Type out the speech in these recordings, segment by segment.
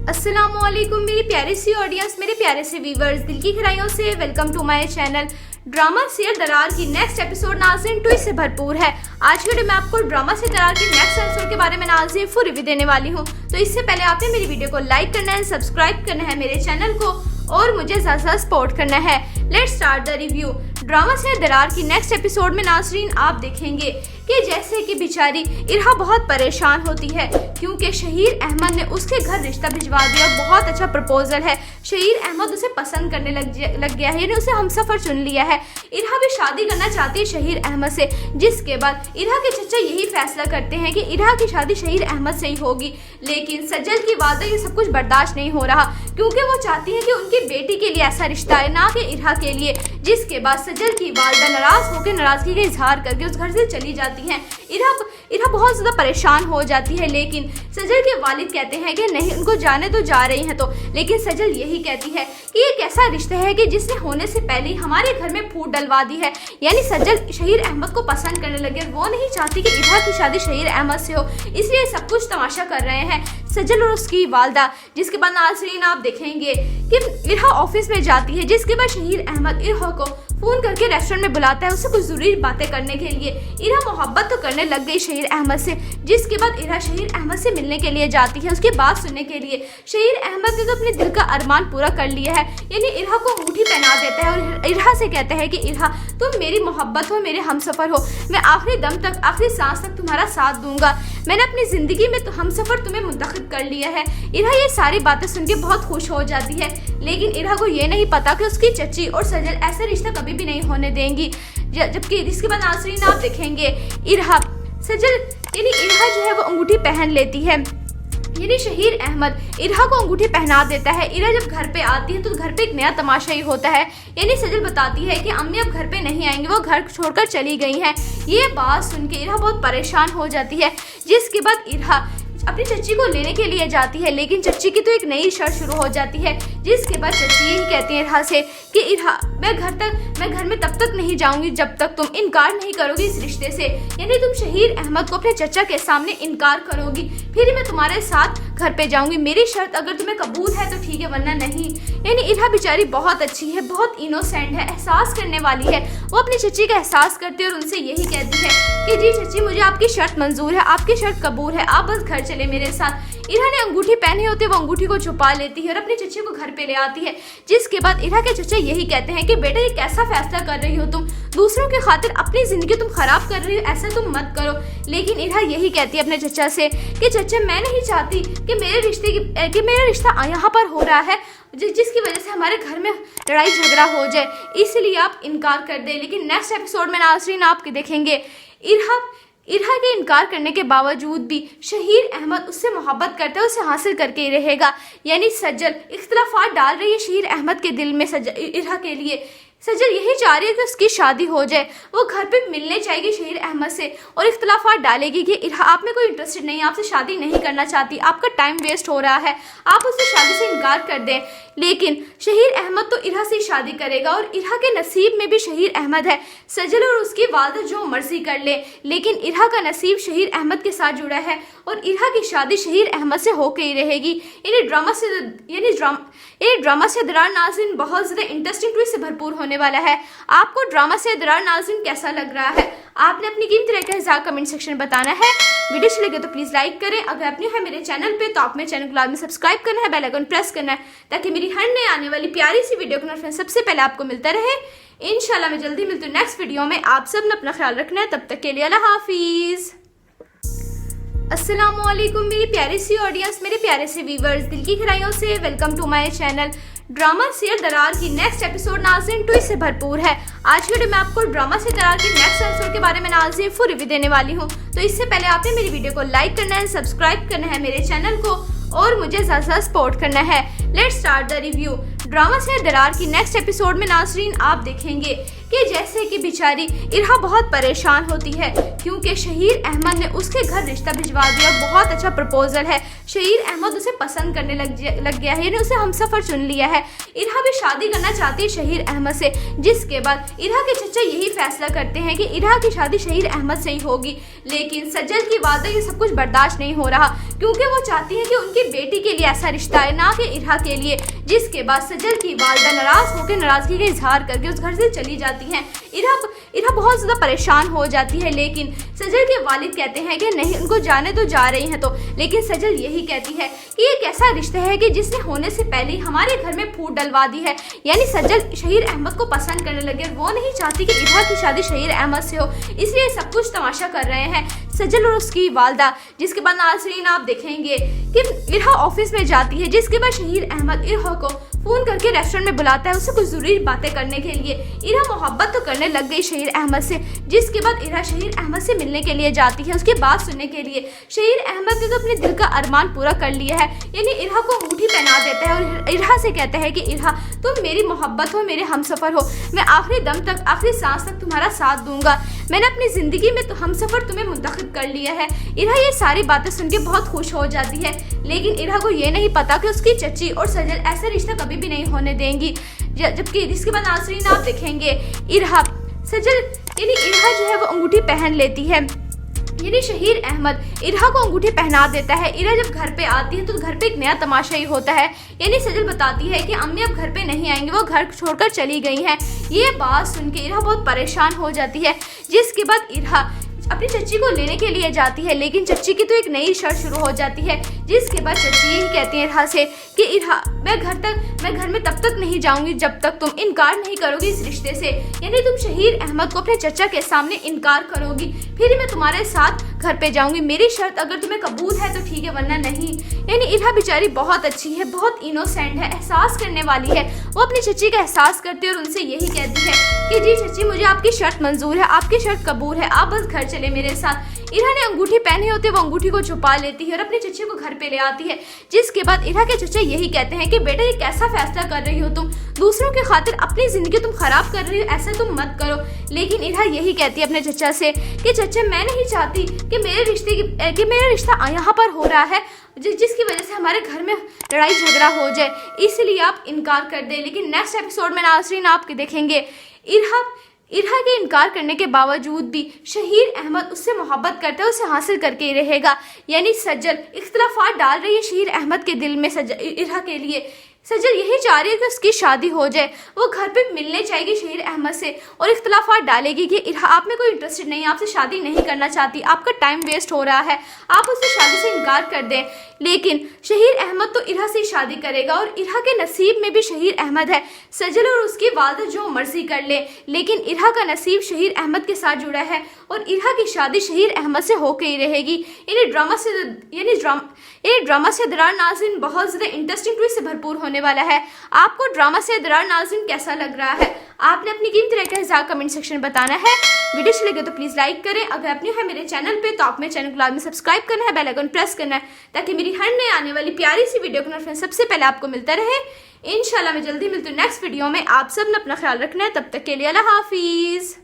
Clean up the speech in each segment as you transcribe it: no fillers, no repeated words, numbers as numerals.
अस्सलामुअलैकुम मेरी प्यारी सी ऑडियंस, मेरे प्यारे से व्यूवर्स, दिल की गहराइयों से welcome to my channel. Drama serial Darar की नेक्स्ट एपिसोड नाज़रीन ट्विस्ट से भरपूर है। आज के वीडियो में आपको ड्रामा से दरार की नेक्स्ट एपिसोड के बारे में नाज़रीन फुल रिव्यू देने वाली हूँ। तो इससे पहले आपने मेरी वीडियो को लाइक करना है, सब्सक्राइब करना है मेरे चैनल को और मुझे ज़्यादा सपोर्ट करना है। Let's start the review. Drama से दरार की नेक्स्ट एपिसोड में नाज़रीन आप देखेंगे कि जैसे कि बेचारी इरहा बहुत परेशान होती है क्योंकि शहीर अहमद ने उसके घर रिश्ता भिजवा दिया। बहुत अच्छा प्रपोजल है, शहीर अहमद उसे पसंद करने लग गया है, यानी उसे हमसफर चुन लिया है। इरहा भी शादी करना चाहती है शहीर अहमद से, जिसके बाद इरहा के चचा यही फैसला करते हैं कि इरहा की शादी शहीर अहमद से ही होगी। लेकिन सज्जल की वादा ये सब कुछ बर्दाश्त नहीं हो रहा क्योंकि वो चाहती है कि उनकी बेटी के लिए ऐसा रिश्ता है, ना कि इरहा के लिए। जिसके बाद सज्जल की वालदा नाराज होकर नाराजगी का इजहार करके उस घर से चली जाती हैं। इरहा बहुत ज़्यादा परेशान हो जाती है, लेकिन सजल के वालिद कहते हैं कि नहीं, उनको जाने तो जा रही हैं तो। लेकिन सजल यही कहती है कि ये कैसा रिश्ता है कि जिसने होने से पहले ही हमारे घर में फूट डलवा दी है। यानी सजल शहीर अहमद को पसंद करने लगे, वो नहीं चाहती कि इरहा की शादी शहीर अहमद से हो, इसलिए सब कुछ तमाशा कर रहे हैं सजल और उसकी वालदा। जिसके बाद नाज़रीन आप देखेंगे कि इरहा ऑफिस में जाती है, जिसके बाद शहीर अहमद इरहा को फोन करके रेस्टोरेंट में बुलाता है उससे कुछ जरूरी बातें करने के लिए। इरहा मोहब्बत तो करने लग गई शहीर अहमद से। जिसके बाद इरहा शहीर अहमद से मिलने के लिए जाती है, उसकी बात सुनने के लिए। शहीर अहमद ने तो अपने दिल का अरमान पूरा कर लिया है, यानी इरहा को अंगूठी पहना देता है और इरहा से कहता है कि इरहा तुम मेरी मोहब्बत हो, मेरे हमसफर हो, मैं आखिरी दम तक, आखिरी सांस तक तुम्हारा साथ दूंगा। मैंने अपनी जिंदगी में तो हमसफर तुम्हें मुंतखब कर लिया है। इरहा ये सारी बातें सुन के बहुत खुश हो जाती है, लेकिन इरहा को ये नहीं पता कि उसकी चची और सजल ऐसा रिश्ता कभी भी नहीं होने देंगी। जबकि इसके बाद नाज़रीन आप देखेंगे इरहा सजल यानी इरहा जो है वो अंगूठी पहन लेती है, यानी शहीर अहमद इरहा को अंगूठी पहना देता है। इरहा जब घर पे आती है तो घर पे एक नया तमाशा ही होता है, यानी सजल बताती है कि अम्मी अब घर पे नहीं आएंगी, वो घर छोड़कर चली गई हैं। ये बात सुन के इरहा बहुत परेशान हो जाती है। जिसके बाद इरहा अपनी चच्ची को लेने के लिए जाती है, लेकिन चच्ची की तो एक नई शर्त शुरू हो जाती है। जिसके बाद चच्ची यही कहती है इरहा से कि इरहा मैं घर में तब तक नहीं जाऊंगी जब तक तुम इनकार नहीं करोगी इस रिश्ते से, यानी तुम शहीर अहमद को अपने चचा के सामने इनकार करोगी, फिर मैं तुम्हारे साथ घर पे जाऊंगी। मेरी शर्त अगर तुम्हें कबूल है तो ठीक है, वरना नहीं। यानी इरहा बेचारी बहुत अच्छी है, बहुत इनोसेंट है, एहसास करने वाली है। वो अपनी चच्ची का एहसास करती है और उनसे यही कहती है कि जी चच्ची मुझे आपकी शर्त मंजूर है, आपकी शर्त कबूल है, आप बस घर चले मेरे साथ। इरहा ने अंगूठी पहनी होती है, वो अंगूठी को छुपा लेती है और अपनी चच्ची को घर पे ले आती है। जिसके बाद इरहा के चचा यही कहते हैं कि बेटा ये कैसा फैसला कर रही हो तुम, दूसरों के खातिर अपनी जिंदगी तुम खराब कर रही हो, ऐसा तुम मत करो। लेकिन इरहा यही कहती है अपने चचा से कि चचा मैं नहीं चाहती कि मेरा रिश्ता यहाँ पर हो रहा है जिसकी वजह से हमारे घर में लड़ाई झगड़ा हो जाए, इसलिए आप इनकार कर दे। लेकिन नेक्स्ट एपिसोड में नाज़रीन आप देखेंगे इरहा के इनकार करने के बावजूद भी शहीर अहमद उससे मोहब्बत करता है, उसे हासिल करके ही रहेगा। यानी सज्जल इख्तिलाफात डाल रही है शहीर अहमद के दिल में इरहा के लिए। सज्जल यही चाह रही है कि उसकी शादी हो जाए, वो घर पे मिलने चाहेगी शहीर अहमद से और इख्तिलाफात डालेगी कि इरहा आप में कोई इंटरेस्टेड नहीं है, आपसे शादी नहीं करना चाहती, आपका टाइम वेस्ट हो रहा है, आप उससे शादी से इनकार कर दें। लेकिन शहीर अहमद तो इरहा से शादी करेगा और इरहा के नसीब में भी शहीर अहमद है। सज्जल और उसकी वालदा जो मर्जी कर ले, लेकिन इरहा का नसीब शहीर अहमद के साथ जुड़ा है और इरहा की शादी शहीर अहमद से होकर ही रहेगी। यानी ड्रामा से दरार नाज़रीन बहुत ज़्यादा इंटरेस्टिंग ट्विस्ट से भरपूर होने वाला है। आपको ड्रामा से दरार नाज़रीन कैसा लग रहा है? आपने अपनी कीमती राय का हिसाब कमेंट सेक्शन में बताना है। वीडियो अच्छी लगे तो प्लीज़ लाइक करें। अगर आप न्यू है मेरे चैनल पे तो आप मेरे चैनल को लाजमी सब्सक्राइब करना है, बेल आइकन प्रेस करना है ताकि मेरी हर नई आने वाली प्यारी सी वीडियो का नोटिफिकेशन सबसे पहले आपको मिलता रहे। इंशाल्लाह मैं जल्दी मिलती हूँ नेक्स्ट वीडियो में। आप सब ने अपना ख्याल रखना है, तब तक के लिए अल्लाह हाफिज़। अस्सलामुअलैकुम मेरी प्यारी सी ऑडियंस, मेरे प्यारे से व्यूवर्स, दिल की गहराइयों से welcome to my channel. Drama serial Darar की नेक्स्ट एपिसोड नाज़रीन ट्विस्ट से भरपूर है। आज के वीडियो में आपको ड्रामा से दरार की नेक्स्ट एपिसोड के बारे में नाज़रीन फुल रिव्यू देने वाली हूँ। तो इससे पहले आपने मेरी वीडियो को लाइक करना है, सब्सक्राइब करना है मेरे चैनल को और मुझे ज़्यादा सपोर्ट करना है। Let's start the review. Drama से दरार की नेक्स्ट एपिसोड में नाज़रीन आप देखेंगे कि जैसे कि बेचारी इरहा बहुत परेशान होती है क्योंकि शहीर अहमद ने उसके घर रिश्ता भिजवा दिया। बहुत अच्छा प्रपोजल है, शहीर अहमद उसे पसंद करने लग गया है, यानी उसे हमसफर चुन लिया है। इरहा भी शादी करना चाहती है शहीर अहमद से, जिसके बाद इरहा के चचा यही फैसला करते हैं कि इरहा की शादी शहीर अहमद से ही होगी। लेकिन सज्जल की वादा ये सब कुछ बर्दाश्त नहीं हो रहा, क्योंकि वो चाहती है कि उनकी बेटी के लिए ऐसा रिश्ता है, ना कि इरहा के लिए। जिसके बाद सज्जल की वालदा नाराज होकर नाराजगी का इजहार करके उस घर से चली जाती हैं। इरहा बहुत ज्यादा परेशान हो जाती है, लेकिन सज्जल के वालिद कहते हैं कि नहीं, उनको जाने तो जा रही हैं तो। लेकिन सज्जल यही कहती है कि ये कैसा रिश्ता है कि जिसने होने से पहले ही हमारे घर में फूट डलवा दी है। यानी सज्जल शहीर अहमद को पसंद करने लगे, वो नहीं चाहती कि इरहा की शादी शहीर अहमद से हो, इसलिए सब कुछ तमाशा कर रहे हैं सज्जल और उसकी वालदा। जिसके बाद नाज़रीन आप देखेंगे कि इरहा ऑफिस में जाती है, जिसके बाद शहीर अहमद इरहा को फोन करके रेस्टोरेंट में बुलाता है उससे कुछ जरूरी बातें करने के लिए। इरहा मोहब्बत तो करने लग गई शहीर अहमद से, जिसके बाद इरहा शहीर अहमद से मिलने के लिए जाती है, उसकी बात सुनने के लिए। शहीर अहमद ने तो अपने दिल का अरमान पूरा कर लिया है, यानी इरहा को अंगूठी पहना देता है और इरहा से कहता है कि इरहा तुम मेरी मोहब्बत हो, मेरे हमसफर हो, मैं आखिरी दम तक, आखिरी सांस तक तुम्हारा साथ दूंगा। मैंने अपनी जिंदगी में तो हमसफर तुम्हें मुंतखब कर लिया है। इरहा ये सारी बातें सुन के बहुत खुश हो जाती है, लेकिन इरहा को ये नहीं पता कि उसकी चची और सज्जल ऐसा रिश्ता कभी भी नहीं होने देंगी। जबकि इसके बाद नाज़रीन आप देखेंगे इरहा सज्जल यानी इरहा जो है वो अंगूठी पहन लेती है, यानी शहीर अहमद इरहा को अंगूठी पहना देता है। इरहा जब घर पे आती है तो घर पे एक नया तमाशा ही होता है, यानी सजल बताती है कि अम्मी अब घर पे नहीं आएंगे, वो घर छोड़कर चली गई हैं। ये बात सुन के इरहा बहुत परेशान हो जाती है, जिसके बाद इरहा अपनी चच्ची को लेने के लिए जाती है, लेकिन चच्ची की तो एक नई शर्त शुरू हो जाती है। जिसके बाद चच्ची यही कहती है इरहा से कि इरहा मैं घर में तब तक नहीं जाऊंगी जब तक तुम इनकार नहीं करोगी इस रिश्ते से, यानी तुम शहीर अहमद को अपने चचा के सामने इनकार करोगी, फिर मैं तुम्हारे साथ घर पे जाऊंगी। मेरी शर्त अगर तुम्हें कबूल है तो ठीक है, वरना नहीं। यानी इरहा बेचारी बहुत अच्छी है, बहुत इनोसेंट है, एहसास करने वाली है। वो अपनी चच्ची का एहसास करती है और उनसे यही कहती है कि जी चच्ची मुझे आपकी शर्त मंजूर है, आपकी शर्त कबूल है, आप बस घर चले मेरे साथ। इरहा ने अंगूठी पहनी होती है, वो अंगूठी को छुपा लेती है और अपनी चच्ची को घर पे ले आती है। जिसके बाद इरहा के चचा यही कहते हैं कि बेटा ये कैसा फैसला कर रही हो तुम, दूसरों के खातिर अपनी जिंदगी तुम खराब कर रही हो, ऐसा तुम मत करो। लेकिन इरहा यही कहती है अपने चचा से कि चचा मैं नहीं चाहती कि मेरा रिश्ता यहाँ पर हो रहा है जिसकी वजह से हमारे घर में लड़ाई झगड़ा हो जाए, इसलिए आप इनकार कर दे। लेकिन नेक्स्ट एपिसोड में नाज़रीन आप देखेंगे इरहा के इनकार करने के बावजूद भी शहीर अहमद उससे मोहब्बत करता है, उसे हासिल करके ही रहेगा। यानी सज्जल इख्तिलाफात डाल रही है शहीर अहमद के दिल में इरहा के लिए। सज्जल यही चाह रही है कि उसकी शादी हो जाए, वो घर पे मिलने जाएगी शहीर अहमद से और इख्तिलाफात डालेगी कि इरहा आप में कोई इंटरेस्टेड नहीं, आपसे शादी नहीं करना चाहती, आपका टाइम वेस्ट हो रहा है, आप उससे शादी से इनकार कर दें। लेकिन शहीर अहमद तो इरहा से शादी करेगा और इरहा के नसीब में भी शहीर अहमद है। सज्जल और उसकी वालदा जो मर्जी कर ले, लेकिन इरहा का नसीब शहीर अहमद के साथ जुड़ा है और इरहा की शादी शहीर अहमद से होकर ही रहेगी। इन्हें ड्रामा से दरार नाज़रीन बहुत ज़्यादा इंटरेस्टिंग ट्विस्ट से भरपूर होने वाला है। आपको ड्रामा से दरार नाज़रीन कैसा लग रहा है? आपने अपनी कीमती राय का हिसाब कमेंट सेक्शन में बताना है। वीडियो अच्छी लगे तो प्लीज़ लाइक करें। अगर आप न्यू है मेरे चैनल पे तो आप मेरे चैनल को लाजमी सब्सक्राइब करना है, बेल आइकन प्रेस करना है, ताकि मेरी हर नई आने वाली प्यारी सी वीडियो का नोटिफिकेशन सबसे पहले आपको मिलता रहे। इंशाल्लाह मैं जल्दी मिलती हूँ नेक्स्ट वीडियो में। आप सब ने अपना ख्याल रखना है, तब तक के लिए अल्लाह हाफिज़।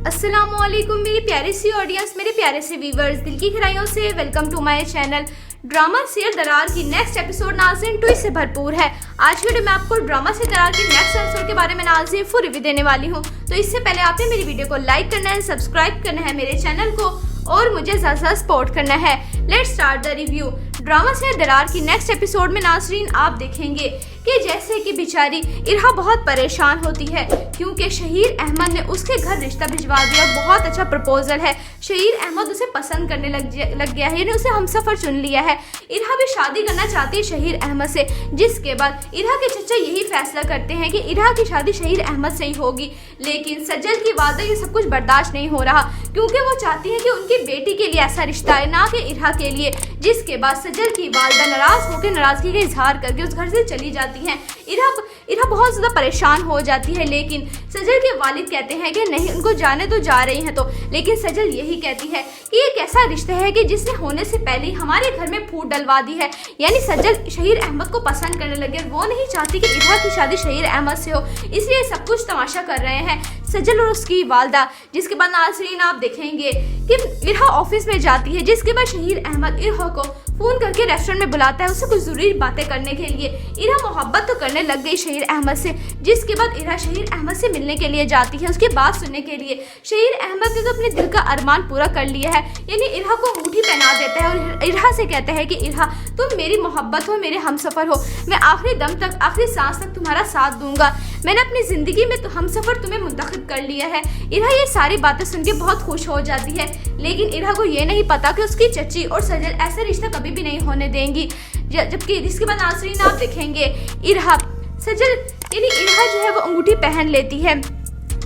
अस्सलामुअलैकुम मेरी प्यारी सी ऑडियंस, मेरे प्यारे से व्यूवर्स, दिल की गहराइयों से welcome to my channel. Drama serial Darar की नेक्स्ट एपिसोड नाज़रीन ट्विस्ट से भरपूर है। आज की वीडियो में आपको ड्रामा से दरार की नेक्स्ट एपिसोड के बारे में नाज़रीन फुल रिव्यू देने वाली हूँ। तो इससे पहले आपने मेरी वीडियो को लाइक करना है, सब्सक्राइब करना है मेरे चैनल को और मुझे ज़्यादा सपोर्ट करना है। Let's start the review. Drama से दरार की नेक्स्ट एपिसोड में नाज़रीन आप देखेंगे कि जैसे कि बेचारी इरहा बहुत परेशान होती है, क्योंकि शहीर अहमद ने उसके घर रिश्ता भिजवा दिया। बहुत अच्छा प्रपोजल है, शहीर अहमद उसे पसंद करने लग गया है, यानी उसे हमसफर चुन लिया है। इरहा भी शादी करना चाहती है शहीर अहमद से, जिसके बाद इरहा के चचा यही फैसला करते हैं कि इरहा की शादी शहीर अहमद से ही होगी। लेकिन सज्जल की वादा ये सब कुछ बर्दाश्त नहीं हो रहा, क्योंकि वो चाहती है कि उनकी बेटी के लिए ऐसा रिश्ता है, ना कि इरहा के लिए। जिसके बाद सज्जल की वालदा नाराज होकर नाराजगी का इजहार करके उस घर से चली जाती हैं। इरहा बहुत ज़्यादा परेशान हो जाती है, लेकिन सज्जल के वालिद कहते हैं कि नहीं, उनको जाने तो जा रही हैं तो। लेकिन सज्जल यही कहती है कि ये कैसा रिश्ता है कि जिसने होने से पहले ही हमारे घर में फूट डलवा दी है। यानी सज्जल शहीर अहमद को पसंद करने लगे, वो नहीं चाहती कि इरहा की शादी शहीर अहमद से हो, इसलिए सब कुछ तमाशा कर रहे हैं सजल और उसकी वालदा। जिसके बाद नाज़रीन आप देखेंगे कि इरहा ऑफिस में जाती है, जिसके बाद शहीर अहमद इरहा को फोन करके रेस्टोरेंट में बुलाता है उससे कुछ जरूरी बातें करने के लिए। इरहा मोहब्बत तो करने लग गई शहीर अहमद से, जिसके बाद इरहा शहीर अहमद से मिलने के लिए जाती है, उसकी बात सुनने के लिए। शहीर अहमद ने तो अपने दिल का अरमान पूरा कर लिया है, यानी इरहा को अंगूठी पहना देता है और इरहा से कहता है कि इरहा तुम मेरी मोहब्बत हो, मेरे हमसफर हो, मैं आखिरी दम तक, आखिरी सांस तक तुम्हारा साथ दूंगा, मैंने अपनी जिंदगी में तो हमसफर तुम्हें मुंतखब कर लिया है। इरहा ये सारी बातें सुन के बहुत खुश हो जाती है, लेकिन इरहा को ये नहीं पता कि उसकी चची और सजल ऐसा रिश्ता कभी भी नहीं होने देंगी। जबकि इसके बाद नाज़रीन आप देखेंगे इरहा सजल यानी इरहा जो है वो अंगूठी पहन लेती है,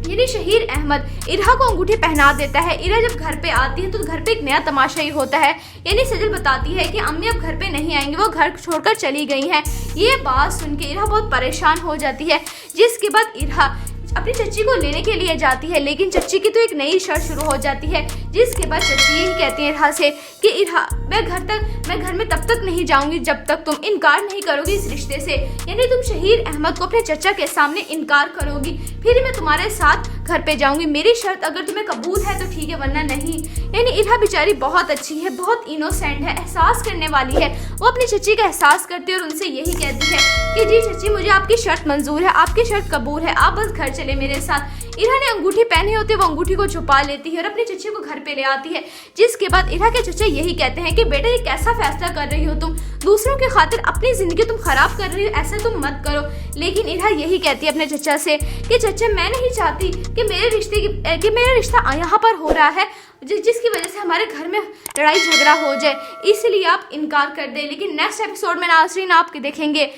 यानी शहीर अहमद इरहा को अंगूठी पहना देता है। इरहा जब घर पे आती है तो घर पे एक नया तमाशा ही होता है, यानी सजल बताती है कि अम्मी अब घर पे नहीं आएंगी, वो घर छोड़कर चली गई हैं। ये बात सुन के इरहा बहुत परेशान हो जाती है, जिसके बाद इरहा अपनी चच्ची को लेने के लिए जाती है, लेकिन चच्ची की तो एक नई शर्त शुरू हो जाती है। जिसके बाद चच्ची यही कहती है इरहा से कि इरहा मैं घर में तब तक नहीं जाऊंगी जब तक तुम इनकार नहीं करोगी इस रिश्ते से, यानी तुम शहीर अहमद को अपने चचा के सामने इनकार करोगी, फिर मैं तुम्हारे साथ घर पे जाऊंगी, मेरी शर्त अगर तुम्हें कबूल है तो ठीक है वरना नहीं। यानी इरहा बेचारी बहुत अच्छी है, बहुत इनोसेंट है, एहसास करने वाली है। वो अपनी चच्ची का एहसास करती है और उनसे यही कहती है कि जी चच्ची मुझे आपकी शर्त मंजूर है, आपकी शर्त कबूल है, आप बस घर चले मेरे साथ। इरहा ने अंगूठी पहनी होती है, वो अंगूठी को छुपा लेती है और अपनी चच्ची को घर पे ले आती है। जिसके बाद इरहा के चचा यही कहते हैं कि बेटा ये कैसा फैसला कर रही हो तुम, दूसरों के खातिर अपनी जिंदगी तुम खराब कर रही हो, ऐसा तुम मत करो। लेकिन इरहा यही कहती है अपने चचा से कि चचा मैं नहीं चाहती कि मेरा रिश्ता यहाँ पर हो रहा है जिसकी वजह से हमारे घर में लड़ाई झगड़ा हो जाए, इसलिए आप इनकार कर दे। लेकिन नेक्स्ट एपिसोड में नाज़रीन आप देखेंगे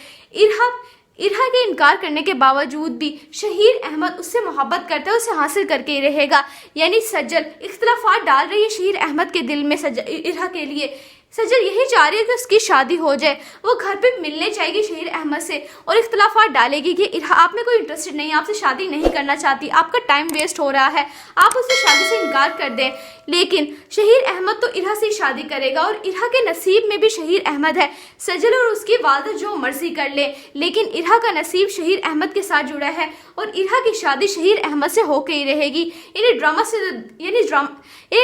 इरहा के इनकार करने के बावजूद भी शहीर अहमद उससे मोहब्बत करता है, उसे हासिल करके ही रहेगा। यानी सजल इख्तिलाफात डाल रही है शहीर अहमद के दिल में इरहा के लिए। सजल यही चाह रही है कि उसकी शादी हो जाए, वो घर पे मिलने जाएगी शहीर अहमद से और इख्तिलाफात डालेगी कि इरहा आप में कोई इंटरेस्टेड नहीं है, आपसे शादी नहीं करना चाहती, आपका टाइम वेस्ट हो रहा है, आप उससे शादी से इनकार कर दें। लेकिन शहीर अहमद तो इरहा से शादी करेगा और इरहा के नसीब में भी शहीर अहमद है। सजल और उसकी वालदा जो मर्जी कर ले, लेकिन इरहा का नसीब शहीर अहमद के साथ जुड़ा है और इरहा की शादी शहीर अहमद से होकर ही रहेगी। यानी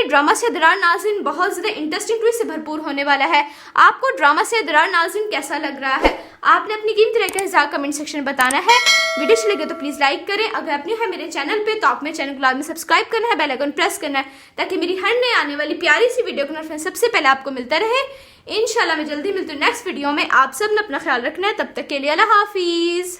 ड्रामा से दरार नाज़रीन बहुत ज़्यादा इंटरेस्टिंग ट्विस्ट से भरपूर होने वाला है। आपको ड्रामा से दरार नाज़रीन कैसा लग रहा है? आपने अपनी कीमती राय का हिसाब कमेंट सेक्शन में बताना है। वीडियो अच्छी लगे तो प्लीज़ लाइक करें। अगर आप न्यू है मेरे चैनल पे तो आप मेरे चैनल को लाजमी सब्सक्राइब करना है, बेल आइकन प्रेस करना है ताकि मेरी हर नई आने वाली प्यारी सी वीडियो का नोटिफिकेशन सबसे पहले आपको मिलता रहे। इंशाल्लाह मैं जल्दी मिलती हूँ नेक्स्ट वीडियो में। आप सब ने अपना ख्याल रखना है, तब तक के लिए अल्लाह हाफिज़।